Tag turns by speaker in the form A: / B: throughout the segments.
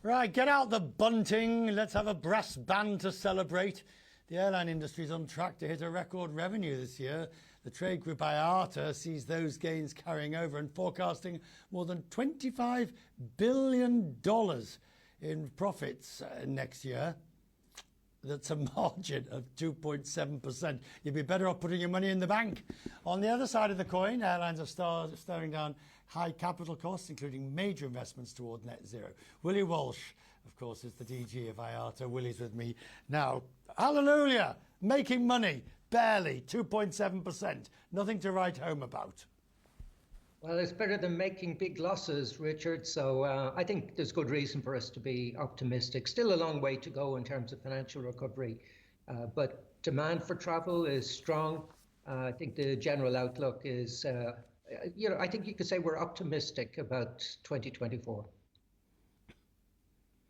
A: Right, get out the bunting. Let's have a brass band to celebrate. The airline industry is on track to hit a record revenue this year. The trade group IATA sees those gains carrying over and forecasting more than $25 billion in profits next year. That's a margin of 2.7%. You'd be better off putting your money in the bank. On the other side of the coin, airlines are staring down high capital costs, including major investments toward net zero. Willie Walsh, of course, is the DG of IATA. Willie's with me now. Hallelujah! Making money, barely, 2.7%. Nothing to write home about.
B: Well, it's better than making big losses, Richard. So I think there's good reason for us to be optimistic. Still a long way to go in terms of financial recovery, but demand for travel is strong. I think the general outlook is, I think you could say we're optimistic about 2024.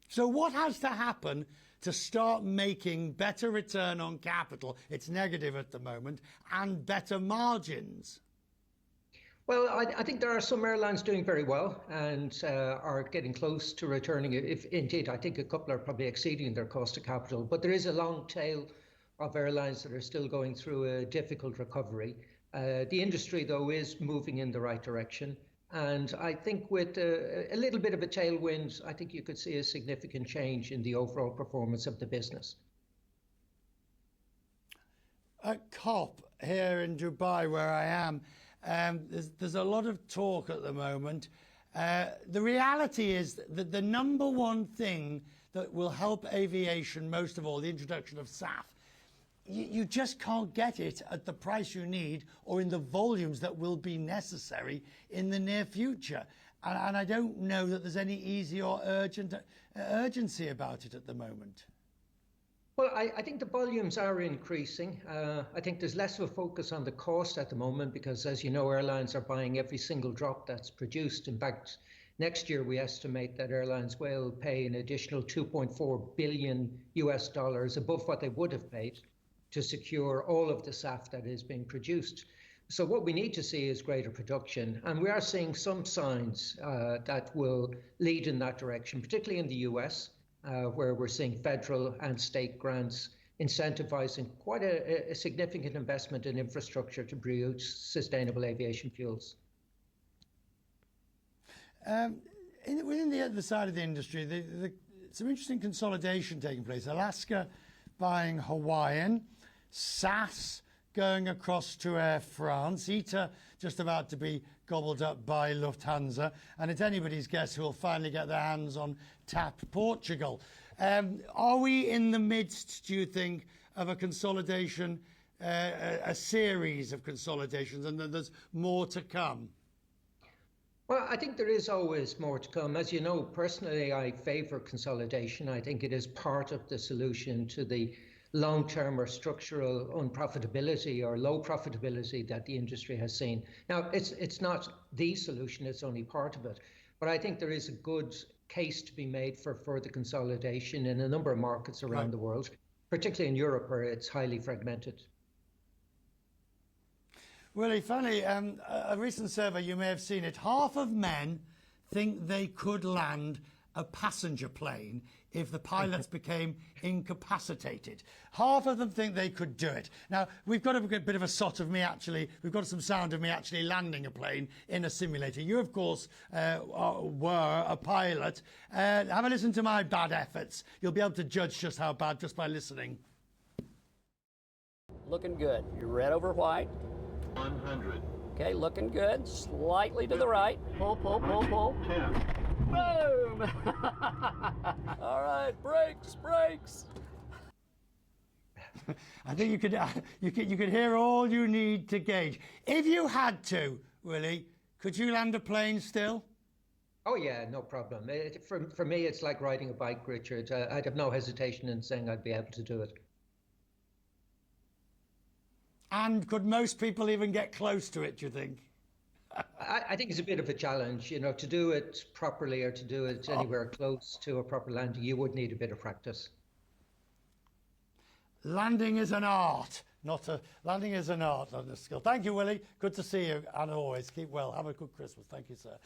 A: So what has to happen to start making better return on capital? It's negative at the moment, and better margins.
B: Well, I think there are some airlines doing very well and are getting close to returning. If indeed, I think a couple are probably exceeding their cost of capital. But there is a long tail of airlines that are still going through a difficult recovery. The industry, though, is moving in the right direction. And I think with a little bit of a tailwind, I think you could see a significant change in the overall performance of the business.
A: At COP here in Dubai, where I am, there's a lot of talk at the moment. The reality is that the number one thing that will help aviation most of all, the introduction of SAF, you just can't get it at the price you need or in the volumes that will be necessary in the near future. And I don't know that there's any easy or urgency about it at the moment.
B: Well, I think the volumes are increasing. I think there's less of a focus on the cost at the moment because, as you know, airlines are buying every single drop that's produced. In fact, next year we estimate that airlines will pay an additional $2.4 billion above what they would have paid to secure all of the SAF that is being produced. So what we need to see is greater production. And we are seeing some signs that will lead in that direction, particularly in the US. Where we're seeing federal and state grants incentivizing quite a significant investment in infrastructure to produce sustainable aviation fuels.
A: Within the other side of the industry, some interesting consolidation taking place. Alaska buying Hawaiian, SAS going across to Air France, ITA just about to be gobbled up by Lufthansa, and it's anybody's guess who will finally get their hands on TAP Portugal. Are we in the midst, do you think, of a consolidation, a series of consolidations, and that there's more to come?
B: Well, I think there is always more to come. As you know, personally, I favor consolidation. I think it is part of the solution to the long-term or structural unprofitability or low profitability that the industry has seen. Now, it's not the solution, it's only part of it. But I think there is a good case to be made for further consolidation in a number of markets around the world, particularly in Europe where it's highly fragmented.
A: Willie, finally, a recent survey, you may have seen it, half of men think they could land a passenger plane if the pilots became incapacitated. Half of them think they could do it. Now, we've got a bit of a shot of me actually, we've got some sound of me actually landing a plane in a simulator. You, of course, were a pilot. Have a listen to my bad efforts. You'll be able to judge just how bad just by listening.
C: Looking good. You're red over white.
D: 100.
C: Okay, looking good. Slightly to the right.
D: Pull, pull, pull, pull. 10.
C: Boom! All right, brakes.
A: I think you could hear all you need to gauge. If you had to, Willie, could you land a plane still?
B: Oh yeah, no problem. For me, it's like riding a bike, Richard. I'd have no hesitation in saying I'd be able to do it.
A: And could most people even get close to it, do you think?
B: I think it's a bit of a challenge, to do it properly or to do it anywhere close to a proper landing. You would need a bit of practice.
A: Landing is an art, not a skill. Thank you, Willie. Good to see you, and always keep well. Have a good Christmas. Thank you, sir.